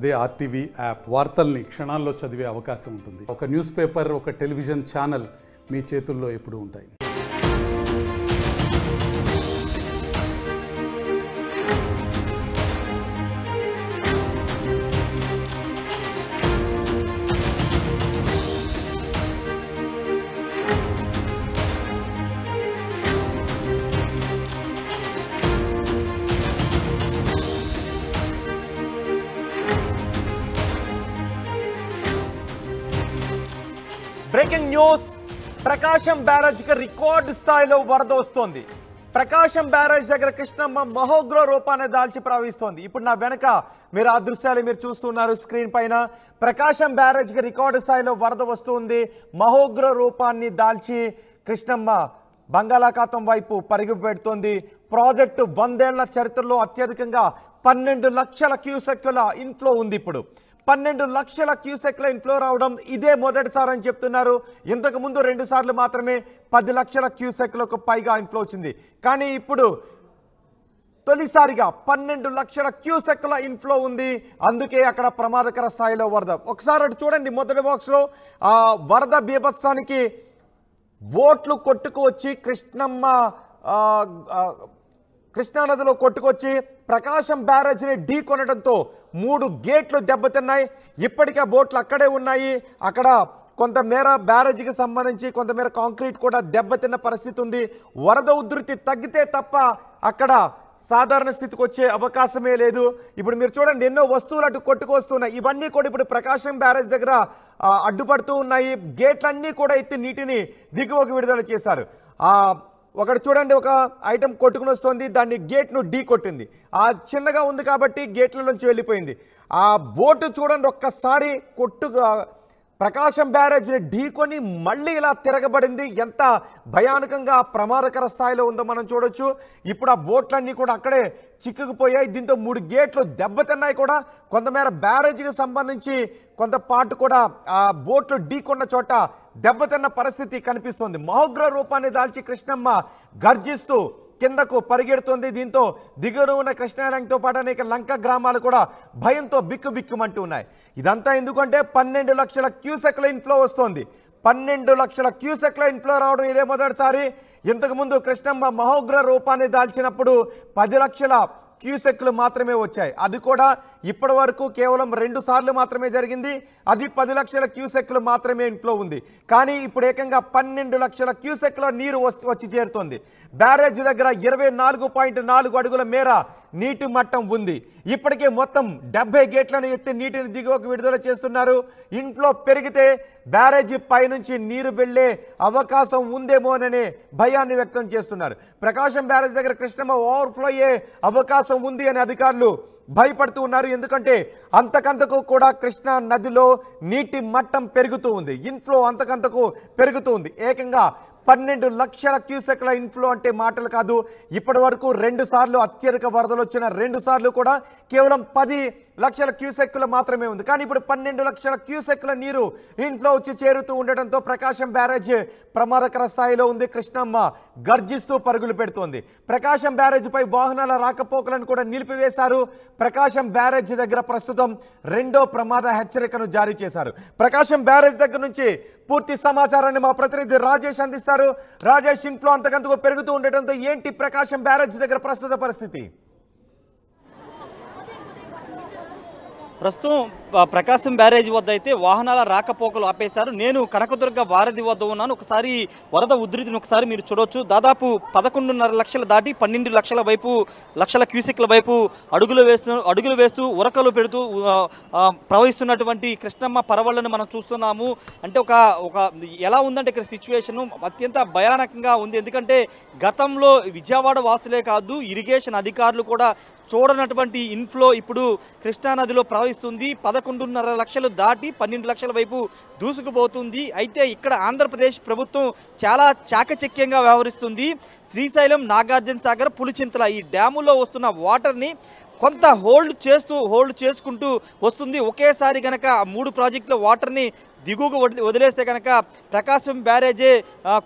అదే RTV app వార్తల్ని క్షణాల్లో చదివే అవకాశం ఉంటుంది. ఒక న్యూస్ పేపర్, ఒక టెలివిజన్ ఛానల్ మీ చేతుల్లో ఎప్పుడూ ఉంటాయి. బ్రేకింగ్ న్యూస్, ప్రకాశం బ్యారేజ్ కి రికార్డు స్థాయిలో వరద వస్తోంది. ప్రకాశం బ్యారేజ్ దగ్గర కృష్ణమ్మ మహోగ్ర రూపాన్ని దాల్చి ప్రవహిస్తోంది. ఇప్పుడు నా వెనక మీరు ఆ దృశ్యాలు మీరు చూస్తున్నారు స్క్రీన్ పైన. ప్రకాశం బ్యారేజ్ కి రికార్డు స్థాయిలో వరద వస్తుంది. మహోగ్ర రూపాన్ని దాల్చి కృష్ణమ్మ బంగాళాఖాతం వైపు పరుగు పెడుతోంది. ప్రాజెక్టు 100 ఏళ్ల చరిత్రలో అత్యధికంగా 12 లక్షల క్యూసెక్కుల ఇన్ఫ్లో ఉంది. ఇప్పుడు 12 లక్షల క్యూసెక్ల ఇన్ఫ్లో రావడం ఇదే మొదటిసారి అని చెప్తున్నారు. ఇంతకు ముందు 2 సార్లు మాత్రమే 10 లక్షల క్యూసెక్లకు పైగా ఇన్ఫ్లో వచ్చింది. కానీ ఇప్పుడు తొలిసారిగా 12 లక్షల క్యూసెక్ల ఇన్ఫ్లో ఉంది. అందుకే అక్కడ ప్రమాదకర స్థాయిలో వరద. ఒకసారి అటు చూడండి, మొదటి బాక్స్లో ఆ వరద బీభత్సానికి బోట్లు కొట్టుకు వచ్చి కృష్ణానదిలో కొట్టుకొచ్చి ప్రకాశం బ్యారేజ్ని ఢీ కొనడంతో 3 గేట్లు దెబ్బతిన్నాయి. ఇప్పటికే బోట్లు అక్కడే ఉన్నాయి. అక్కడ కొంతమేర బ్యారేజ్కి సంబంధించి కొంతమేర కాంక్రీట్ కూడా దెబ్బతిన్న పరిస్థితి ఉంది. వరద ఉధృతి తగ్గితే తప్ప అక్కడ సాధారణ స్థితికి వచ్చే అవకాశమే లేదు. ఇప్పుడు మీరు చూడండి, ఎన్నో వస్తువులు అటు కొట్టుకొస్తున్నాయి. ఇవన్నీ కూడా ఇప్పుడు ప్రకాశం బ్యారేజ్ దగ్గర అడ్డుపడుతూ ఉన్నాయి. గేట్లన్నీ కూడా ఎత్తి నీటిని దిగువకు విడుదల చేశారు. ఒకటి చూడండి, ఒక ఐటెం కొట్టుకుని వస్తుంది, దాన్ని గేట్ను ఢీ కొట్టింది. ఆ చిన్నగా ఉంది కాబట్టి గేట్ల నుంచి వెళ్ళిపోయింది. ఆ బోటు చూడండి, ఒక్కసారి ప్రకాశం బ్యారేజ్ని ఢీకొని మళ్ళీ ఇలా తిరగబడింది. ఎంత భయానకంగా ప్రమాదకర స్థాయిలో ఉందో మనం చూడొచ్చు. ఇప్పుడు ఆ బోట్లన్నీ కూడా అక్కడే చిక్కుకుపోయాయి. దీంతో 3 గేట్లు దెబ్బతిన్నాయి కూడా. కొంతమేర బ్యారేజ్కి సంబంధించి కొంత పాటు కూడా ఆ బోట్లు ఢీకొన్న చోట దెబ్బతిన్న పరిస్థితి కనిపిస్తోంది. మహోగ్ర రూపాన్ని దాల్చి కృష్ణమ్మ గర్జిస్తూ కిందకు పరిగెడుతోంది. దీంతో దిగువన ఉన్న కృష్ణాలంకతో పాటు అనేక లంక గ్రామాలు కూడా భయంతో బిక్కుబిక్కుమంటూ ఉన్నాయి. ఇదంతా ఎందుకంటే 12 లక్షల క్యూసెక్ల ఇన్ఫ్లో వస్తోంది. 12 లక్షల క్యూసెక్ల ఇన్ఫ్లో రావడం ఇదే మొదటిసారి. ఇంతకుముందు కృష్ణమ్మ మహోగ్ర రూపాన్ని దాల్చినప్పుడు 10 లక్షల క్యూసెక్లు మాత్రమే వచ్చాయి. అది కూడా ఇప్పటి వరకు కేవలం 2 సార్లు మాత్రమే జరిగింది. అది 10 లక్షల క్యూసెక్లు మాత్రమే ఇన్ఫ్లో ఉంది. కానీ ఇప్పుడు ఏకంగా 12 లక్షల క్యూసెక్ల నీరు వచ్చి చేరుతోంది. బ్యారేజ్ దగ్గర 24.4 అడుగుల మేర నీటి మట్టం ఉంది. ఇప్పటికే మొత్తం 70 గేట్లను ఎత్తి నీటిని దిగువకు విడుదల చేస్తున్నారు. ఇన్ఫ్లో పెరిగితే బ్యారేజీ పైనుంచి నీరు వెళ్లే అవకాశం ఉందేమోననే భయాన్ని వ్యక్తం చేస్తున్నారు. ప్రకాశం బ్యారేజ్ దగ్గర కృష్ణమ్మ ఓవర్ఫ్లో అయ్యే అవకాశం ఉంది అని అధికారులు భయపడుతూ ఉన్నారు. ఎందుకంటే అంతకంతకు కూడా కృష్ణా నదిలో నీటి మట్టం పెరుగుతూ ఉంది. ఇన్ఫ్లో అంతకంతకు పెరుగుతూ ఉంది. ఏకంగా 12 లక్షల క్యూసెక్ల ఇన్ఫ్లో అంటే మాటలు కాదు. ఇప్పటి వరకు 2 సార్లు అత్యధిక వరదలు వచ్చిన 2 సార్లు కూడా కేవలం 10 లక్షల క్యూసెక్లు మాత్రమే ఉంది. కానీ ఇప్పుడు 12 లక్షల క్యూసెక్ల నీరు ఇన్ఫ్లో వచ్చి చేరుతూ ఉండటంతో ప్రకాశం బ్యారేజ్ ప్రమాదకర స్థాయిలో ఉంది. కృష్ణమ్మ గర్జిస్తూ పరుగులు పెడుతోంది. ప్రకాశం బ్యారేజ్ పై వాహనాల రాకపోకలను కూడా నిలిపివేశారు. ప్రకాశం బ్యారేజ్ దగ్గర ప్రస్తుతం 2వ ప్రమాద హెచ్చరికను జారీ చేశారు. ప్రకాశం బ్యారేజ్ దగ్గర నుంచి పూర్తి సమాచారాన్ని మా ప్రతినిధి రాజేష్ అందిస్తారు. రాజేష్, ఇన్ఫ్లో అంతకంతకు పెరుగుతూ ఉండటంతో ఏంటి ప్రకాశం బ్యారేజ్ దగ్గర ప్రస్తుత పరిస్థితి? ప్రస్తుతం ప్రకాశం బ్యారేజ్ వద్ద అయితే వాహనాల రాకపోకలు ఆపేశారు. నేను కనకదుర్గ వారధి వద్ద ఉన్నాను. ఒకసారి వరద ఉధృతిని ఒకసారి మీరు చూడవచ్చు. దాదాపు 11.5 లక్షలు దాటి 12 లక్షల వైపు లక్షల క్యూసెక్ల వైపు అడుగులు వేస్తూ ఉరకలు పెడుతూ ప్రవహిస్తున్నటువంటి కృష్ణమ్మ పరవళ్లను మనం చూస్తున్నాము. అంటే ఒక ఎలా ఉందంటే ఇక్కడ సిచ్యువేషన్ అత్యంత భయానకంగా ఉంది. ఎందుకంటే గతంలో విజయవాడ వాసులే కాదు, ఇరిగేషన్ అధికారులు కూడా చూడనటువంటి ఇన్ఫ్లో ఇప్పుడు కృష్ణానదిలో ప్రవహిస్తుంది. 11.5 లక్షలు దాటి 12 లక్షల వైపు దూసుకుపోతుంది. అయితే ఇక్కడ ఆంధ్రప్రదేశ్ ప్రభుత్వం చాలా చాకచక్యంగా వ్యవహరిస్తుంది. శ్రీశైలం, నాగార్జున సాగర్, పులిచింతల ఈ డ్యాముల్లో వస్తున్న వాటర్ని కొంత హోల్డ్ చేసుకుంటూ వస్తుంది. ఒకేసారి కనుక 3 ప్రాజెక్టుల వాటర్ని దిగువకు వదిలేస్తే కనుక ప్రకాశం బ్యారేజే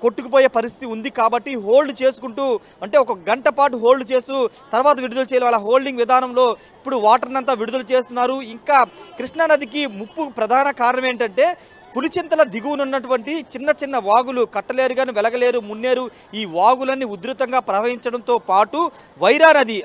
కొట్టుకుపోయే పరిస్థితి ఉంది. కాబట్టి హోల్డ్ చేసుకుంటూ, అంటే ఒక గంట పాటు హోల్డ్ చేస్తూ తర్వాత విడుదల చేయాలి. అలా హోల్డింగ్ విధానంలో ఇప్పుడు వాటర్ని అంతా విడుదల చేస్తున్నారు. ఇంకా కృష్ణానదికి ముప్పు ప్రధాన కారణం ఏంటంటే పులిచింతల దిగువనున్నటువంటి చిన్న చిన్న వాగులు, కట్టలేరు కానీ వెలగలేరు, మున్నేరు, ఈ వాగులన్నీ ఉధృతంగా ప్రవహించడంతో పాటు వైరా నది,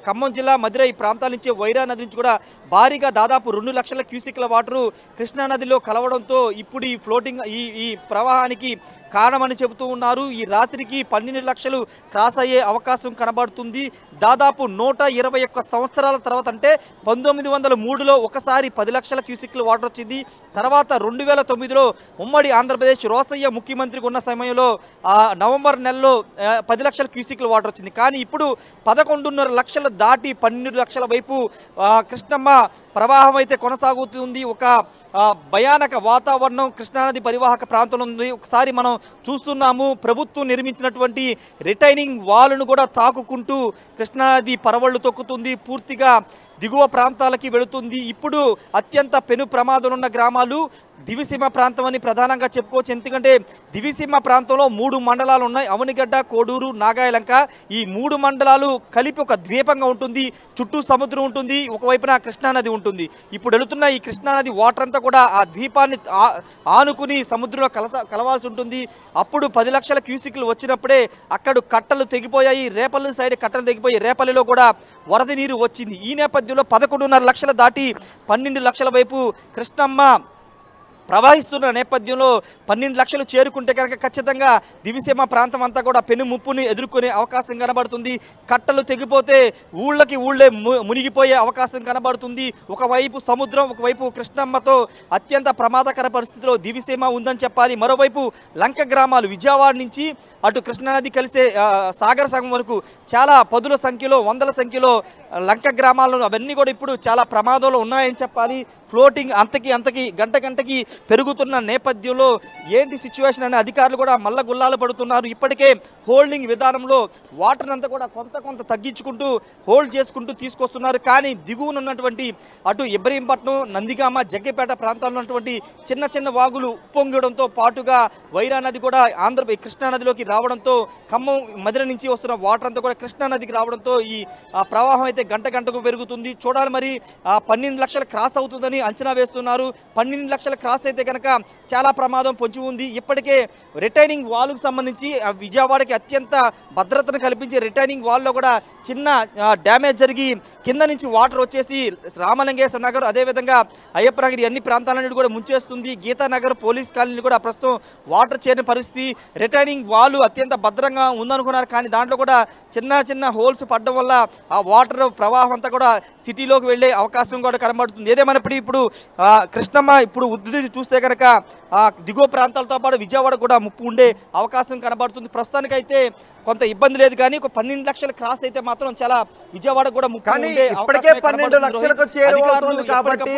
ఖమ్మం జిల్లా మధిర ఈ ప్రాంతాల నుంచి వైరా నది నుంచి కూడా భారీగా దాదాపు 2 లక్షల క్యూసిక్ల వాటరు కృష్ణానదిలో కలవడంతో ఇప్పుడు ఈ ఫ్లోటింగ్ ఈ ప్రవాహానికి కారణమని చెబుతూ ఉన్నారు. ఈ రాత్రికి 12 లక్షలు క్రాస్ అయ్యే అవకాశం కనబడుతుంది. దాదాపు 121 సంవత్సరాల తర్వాత, అంటే 1903లో ఒకసారి 10 లక్షల క్యూసిక్ల వాటర్ వచ్చింది. తర్వాత 2009లో ఉమ్మడి ఆంధ్రప్రదేశ్ రోసయ్య ముఖ్యమంత్రిగా ఉన్న సమయంలో నవంబర్ నెలలో 10 లక్షల క్యూసిక్ల వాటర్ వచ్చింది. కానీ ఇప్పుడు 11.5 లక్షలు దాటి 12 లక్షల వైపు కృష్ణమ్మ ప్రవాహం అయితే కొనసాగుతుంది. ఒక భయానక వాతావరణం కృష్ణానది పరివాహక ప్రాంతంలో ఉంది. ఒకసారి మనం చూస్తున్నాము, ప్రభుత్వం నిర్మించినటువంటి రిటైనింగ్ వాల్ను కూడా తాకుకుంటూ కృష్ణానది పరవళ్లు తొక్కుతుంది, పూర్తిగా దిగువ ప్రాంతాలకి వెళుతుంది. ఇప్పుడు అత్యంత పెను ప్రమాదం ఉన్న గ్రామాలు దివిసీమ ప్రాంతం అని ప్రధానంగా చెప్పుకోవచ్చు. ఎందుకంటే దివిసీమ ప్రాంతంలో 3 మండలాలు ఉన్నాయి. అవనిగడ్డ, కోడూరు, నాగాయలంక. ఈ 3 మండలాలు కలిపి ఒక ద్వీపంగా ఉంటుంది. చుట్టూ సముద్రం ఉంటుంది, ఒకవైపున కృష్ణానది ఉంటుంది. ఇప్పుడు వెళుతున్న ఈ కృష్ణానది వాటర్ అంతా కూడా ఆ ద్వీపాన్ని ఆనుకుని సముద్రంలో కలవాల్సి ఉంటుంది. అప్పుడు 10 లక్షల క్యూసిక్లు వచ్చినప్పుడే అక్కడ కట్టలు తెగిపోయాయి. రేపల్లి సైడ్ కట్టలు తెగిపోయి రేపల్లిలో కూడా వరద నీరు వచ్చింది. ఈ నేపథ్యంలో 11.5 లక్షలు దాటి 12 లక్షల వైపు కృష్ణమ్మ ప్రవహిస్తున్న నేపథ్యంలో 12 లక్షలు చేరుకుంటే కనుక ఖచ్చితంగా దివిసీమ ప్రాంతం అంతా కూడా పెను ముప్పుని ఎదుర్కొనే అవకాశం కనబడుతుంది. కట్టలు తెగిపోతే ఊళ్ళే మునిగిపోయే అవకాశం కనబడుతుంది. ఒకవైపు సముద్రం, ఒకవైపు కృష్ణమ్మతో అత్యంత ప్రమాదకర పరిస్థితిలో దివిసీమ ఉందని చెప్పాలి. మరోవైపు లంక గ్రామాలు, విజయవాడ నుంచి అటు కృష్ణానది కలిసే సాగర సంగం వరకు చాలా పదుల సంఖ్యలో, వందల సంఖ్యలో లంక గ్రామాలను అవన్నీ కూడా ఇప్పుడు చాలా ప్రమాదంలో ఉన్నాయని చెప్పాలి. ఫ్లోటింగ్ అంతకి గంటకి పెరుగుతున్న నేపథ్యంలో ఏంటి సిచ్యువేషన్ అనే అధికారులు కూడా మల్ల గుల్లాలు పడుతున్నారు. ఇప్పటికే హోల్డింగ్ విధానంలో వాటర్ అంతా కూడా కొంత తగ్గించుకుంటూ హోల్డ్ చేసుకుంటూ తీసుకొస్తున్నారు. కానీ దిగువన ఉన్నటువంటి అటు ఇబ్రహీంపట్నం, నందిగామ, జగ్గపేట ప్రాంతాల్లో ఉన్నటువంటి చిన్న వాగులు ఉప్పొంగడంతో పాటుగా వైరా నది కూడా కృష్ణానదిలోకి రావడంతో ఖమ్మం, మధిర నుంచి వస్తున్న వాటర్ అంతా కూడా కృష్ణానదికి రావడంతో ఈ ప్రవాహం అయితే గంటకు పెరుగుతుంది. చూడాలి మరి 12 లక్షలు క్రాస్ అవుతుందని అంచనా వేస్తున్నారు. 12 లక్షల క్రాస్ అయితే కనుక చాలా ప్రమాదం పొంచి ఉంది. ఇప్పటికే రిటైనింగ్ వాల్కు సంబంధించి విజయవాడకి అత్యంత భద్రతను కల్పించే రిటైనింగ్ వాల్లో కూడా చిన్న డ్యామేజ్ జరిగి కింద నుంచి వాటర్ వచ్చేసి రామలింగేశ్వర నగర్, అదేవిధంగా అయ్యప్ప నగర్, అన్ని ప్రాంతాలన్నిటి కూడా ముంచేస్తుంది. గీతానగర్ పోలీస్ కాలనీ కూడా ప్రస్తుతం వాటర్ చేరిన పరిస్థితి. రిటైనింగ్ వాల్ అత్యంత భద్రంగా ఉందనుకున్నారు, కానీ దాంట్లో కూడా చిన్న హోల్స్ పడడం వల్ల ఆ వాటర్ ప్రవాహం అంతా కూడా సిటీలోకి వెళ్ళే అవకాశం కూడా కనబడుతుంది. ఏదేమైనప్పటికీ ఇప్పుడు కృష్ణమ్మ ఇప్పుడు ఉధృతి చూస్తే కనుక దిగువ ప్రాంతాలతో పాటు విజయవాడ కూడా ముప్పు ఉండే అవకాశం కనబడుతుంది. ప్రస్తుతానికైతే కొంత ఇబ్బంది లేదు, కానీ ఒక 12 లక్షల క్రాస్ అయితే మాత్రం చాలా విజయవాడ కూడా ముప్పు ఉండే ఇప్పటికే 12 లక్షలకు చేరువవుతుంది. కాబట్టి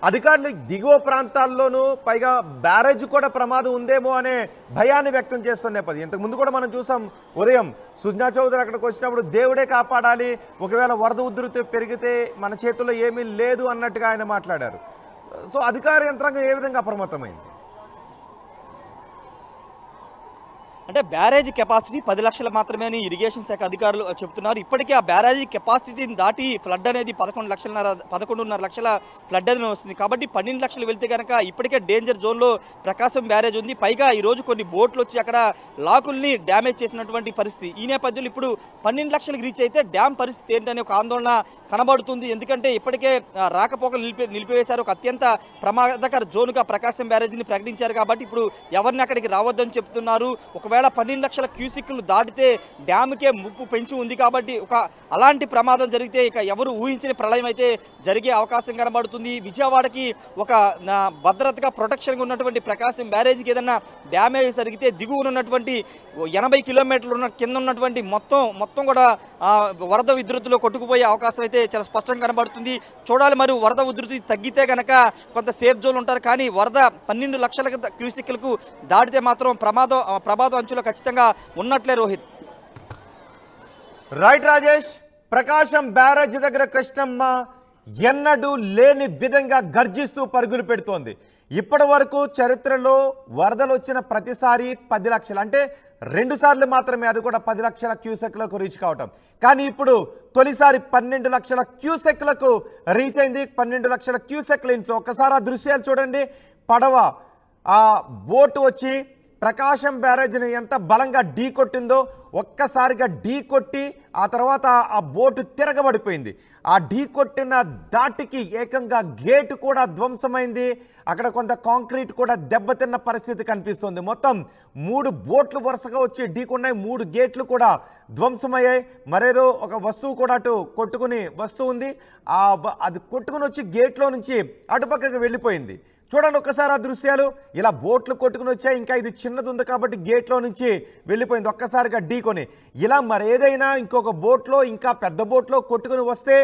అధికారులు దిగువ ప్రాంతాల్లోనూ పైగా బ్యారేజ్ కూడా ప్రమాదం ఉందేమో అనే భయాన్ని వ్యక్తం చేస్తున్న నేపథ్యం. ఇంతకు ముందు కూడా మనం చూసాం, ఉదయం సుజనా చౌదరి అక్కడికి వచ్చినప్పుడు దేవుడే కాపాడాలి, ఒకవేళ వరద ఉధృతి పెరిగితే మన చేతుల్లో ఏమీ లేదు అన్నట్టుగా ఆయన మాట్లాడారు. సో అధికార యంత్రాంగం ఏ విధంగా అప్రమత్తమైంది? అంటే బ్యారేజ్ కెపాసిటీ 10 లక్షలు మాత్రమే అని ఇరిగేషన్ శాఖ అధికారులు చెప్తున్నారు. ఇప్పటికే ఆ బ్యారేజీ కెపాసిటీని దాటి ఫ్లడ్ అనేది 11.5 లక్షల ఫ్లడ్ అనేది వస్తుంది. కాబట్టి 12 లక్షలు వెళ్తే కనుక ఇప్పటికే డేంజర్ జోన్లో ప్రకాశం బ్యారేజ్ ఉంది. పైగా ఈరోజు కొన్ని బోట్లు వచ్చి అక్కడ లాకుల్ని డ్యామేజ్ చేసినటువంటి పరిస్థితి. ఈ నేపథ్యంలో ఇప్పుడు 12 లక్షలకు రీచ్ అయితే డ్యామ్ పరిస్థితి ఏంటనే ఒక ఆందోళన కనబడుతుంది. ఎందుకంటే ఇప్పటికే రాకపోకలు నిలిపివేశారు. ఒక అత్యంత ప్రమాదకర జోన్గా ప్రకాశం బ్యారేజీని ప్రకటించారు. కాబట్టి ఇప్పుడు ఎవరిని అక్కడికి రావద్దని చెప్తున్నారు. ఒకవేళ 12 లక్షల క్యూసిక్లు దాటితే డ్యామ్కే ముప్పు పెంచి ఉంది. కాబట్టి అలాంటి ప్రమాదం జరిగితే ఇక ఎవరు ఊహించని ప్రళయం అయితే జరిగే అవకాశం కనబడుతుంది. విజయవాడకి ఒక భద్రతగా ప్రొటెక్షన్గా ఉన్నటువంటి ప్రకాశం బ్యారేజీకి ఏదైనా డ్యామేజ్ జరిగితే దిగువన ఉన్నటువంటి 80 కిలోమీటర్లు కింద ఉన్నటువంటి మొత్తం కూడా వరద ఉధృతిలో కొట్టుకుపోయే అవకాశం అయితే చాలా స్పష్టంగా కనబడుతుంది. చూడాలి మరి వరద ఉధృతి తగ్గితే కనుక కొంత సేఫ్ జోన్ ఉంటారు. కానీ వరద 12 లక్షల క్యూసిక్లకు దాటితే మాత్రం ప్రమాదం అంచులో ఖచ్చితంగా ఉన్నట్లే. రోహిత్. రైట్ రాజేష్. ప్రకాశం బ్యారేజ్ దగ్గర కృష్ణమ్మ ఎన్నడూ లేని విధంగా గర్జిస్తూ పరుగులు పెడుతోంది. ఇప్పటి వరకు చరిత్రలో వరదలు వచ్చిన ప్రతిసారి 10 లక్షలు, అంటే 2 సార్లు మాత్రమే, అది కూడా 10 లక్షల క్యూసెక్లకు రీచ్ కావటం. కానీ ఇప్పుడు తొలిసారి 12 లక్షల క్యూసెక్లకు రీచ్ అయింది. 12 లక్షల క్యూసెక్ల ఇంట్లో ఒక్కసారి ఆ దృశ్యాలు చూడండి. పడవ ఆ బోటు వచ్చి ప్రకాశం బ్యారేజ్ని ఎంత బలంగా ఢీ కొట్టిందో, ఒక్కసారిగా ఢీ కొట్టి ఆ తర్వాత ఆ బోటు తిరగబడిపోయింది. ఆ ఢీ కొట్టిన దాటికి ఏకంగా గేటు కూడా ధ్వంసమైంది. అక్కడ కొంత కాంక్రీట్ కూడా దెబ్బతిన్న పరిస్థితి కనిపిస్తుంది. మొత్తం 3 బోట్లు వరుసగా వచ్చి ఢీకున్నాయి. 3 గేట్లు కూడా ధ్వంసమయ్యాయి. మరేదో ఒక వస్తువు కూడా అటు కొట్టుకుని వస్తువు ఉంది. అది కొట్టుకుని వచ్చి గేట్లో నుంచి అటుపక్కకు వెళ్ళిపోయింది. చూడండి ఒక్కసారి ఆ దృశ్యాలు. ఇలా బోట్లు కొట్టుకుని వచ్చాయి. ఇంకా ఇది చిన్నది ఉంది కాబట్టి గేట్లో నుంచి వెళ్ళిపోయింది ఒక్కసారిగా ఢీకొని. ఇలా మరేదైనా ఇంకొక బోట్లో, ఇంకా పెద్ద బోట్లో కొట్టుకుని వస్తే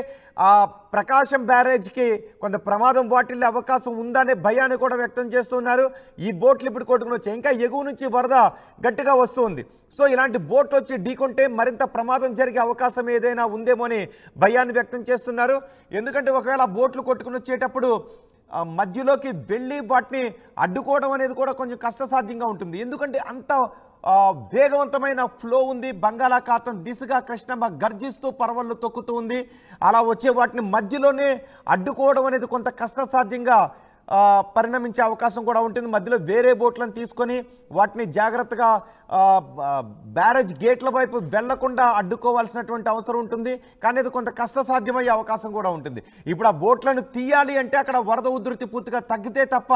ఆ ప్రకాశం బ్యారేజ్కి కొంత ప్రమాదం వాటిల్లే అవకాశం ఉందనే భయాన్ని కూడా వ్యక్తం చేస్తున్నారు. ఈ బోట్లు ఇప్పుడు కొట్టుకుని వచ్చాయి. ఇంకా ఎగువ నుంచి వరద గట్టిగా వస్తుంది. సో ఇలాంటి బోట్లు వచ్చి ఢీకొంటే మరింత ప్రమాదం జరిగే అవకాశం ఏదైనా ఉందేమో అని భయాన్ని వ్యక్తం చేస్తున్నారు. ఎందుకంటే ఒకవేళ ఆ బోట్లు కొట్టుకుని వచ్చేటప్పుడు మధ్యలోకి వెళ్ళి వాటిని అడ్డుకోవడం అనేది కూడా కొంచెం కష్టసాధ్యంగా ఉంటుంది. ఎందుకంటే అంత వేగవంతమైన ఫ్లో ఉంది. బంగాళాఖాతం దిశగా కృష్ణమ్మ గర్జిస్తూ పరవళ్ళు తొక్కుతూ ఉంది. అలా వచ్చే వాటిని మధ్యలోనే అడ్డుకోవడం అనేది కొంత కష్టసాధ్యంగా పరిణమించే అవకాశం కూడా ఉంటుంది. మధ్యలో వేరే బోట్లను తీసుకొని వాటిని జాగ్రత్తగా బ్యారేజ్ గేట్ల వైపు వెళ్లకుండా అడ్డుకోవాల్సినటువంటి అవసరం ఉంటుంది. కానీ అది కొంత కష్టసాధ్యమయ్యే అవకాశం కూడా ఉంటుంది. ఇప్పుడు ఆ బోట్లను తీయాలి అంటే అక్కడ వరద ఉధృతి పూర్తిగా తగ్గితే తప్ప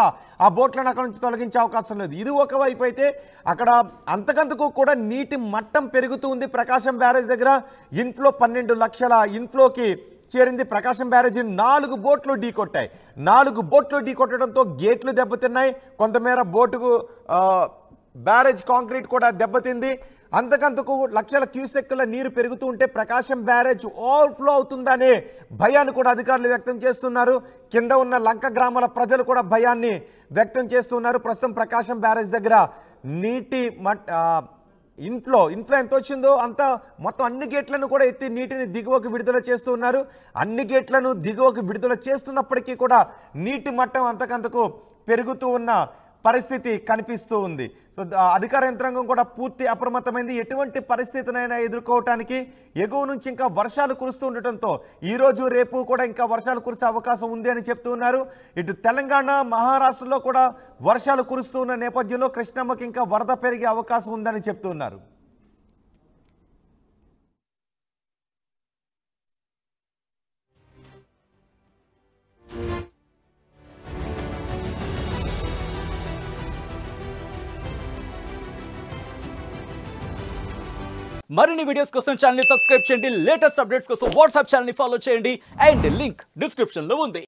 ఆ బోట్లను అక్కడ నుంచి తొలగించే అవకాశం లేదు. ఇది ఒకవైపు అయితే అక్కడ అంతకంతకు కూడా నీటి మట్టం పెరుగుతూ ఉంది. ప్రకాశం బ్యారేజ్ దగ్గర ఇన్ఫ్లో 12 లక్షల ఇన్ఫ్లోకి చేరింది. ప్రకాశం బ్యారేజీ 4 బోట్లు ఢీకొట్టాయి. 4 బోట్లు ఢీకొట్టడంతో గేట్లు దెబ్బతిన్నాయి. కొంతమేర బోటుకు బ్యారేజ్ కాంక్రీట్ కూడా దెబ్బతింది. అంతకంతకు లక్షల క్యూసెక్కుల నీరు పెరుగుతూ ఉంటే ప్రకాశం బ్యారేజ్ ఓవర్ఫ్లో అవుతుందనే భయాన్ని కూడా అధికారులు వ్యక్తం చేస్తున్నారు. కింద ఉన్న లంక గ్రామాల ప్రజలు కూడా భయాన్ని వ్యక్తం చేస్తున్నారు. ప్రస్తుతం ప్రకాశం బ్యారేజ్ దగ్గర నీటి ఇన్ఫ్లో ఎంత వచ్చిందో అంత మొత్తం అన్ని గేట్లను కూడా ఎత్తి నీటిని దిగువకు విడుదల చేస్తూ ఉన్నారు. అన్ని గేట్లను దిగువకు విడుదల చేస్తున్నప్పటికీ కూడా నీటి మట్టం అంతకంతకు పెరుగుతూ ఉన్న పరిస్థితి కనిపిస్తూ ఉంది. సో అధికార యంత్రాంగం కూడా పూర్తి అప్రమత్తమైంది. ఎటువంటి పరిస్థితినైనా ఎదుర్కోవటానికి ఎగువ నుంచి ఇంకా వర్షాలు కురుస్తూ ఉండటంతో ఈరోజు రేపు కూడా ఇంకా వర్షాలు కురిసే అవకాశం ఉంది అని చెప్తూ ఉన్నారు. ఇటు తెలంగాణ, మహారాష్ట్రలో కూడా వర్షాలు కురుస్తూ ఉన్న నేపథ్యంలో కృష్ణమ్మకి ఇంకా వరద పెరిగే అవకాశం ఉందని చెప్తూ ఉన్నారు. మరిన్ని వీడియోస్ కోసం ఛానల్ ని సబ్స్క్రైబ్ చేయండి. లేటెస్ట్ అప్డేట్స్ కోసం వాట్సాప్ ఛానల్ ని ఫాలో చేయండి. అండ్ లింక్ డిస్క్రిప్షన్ లో ఉంది.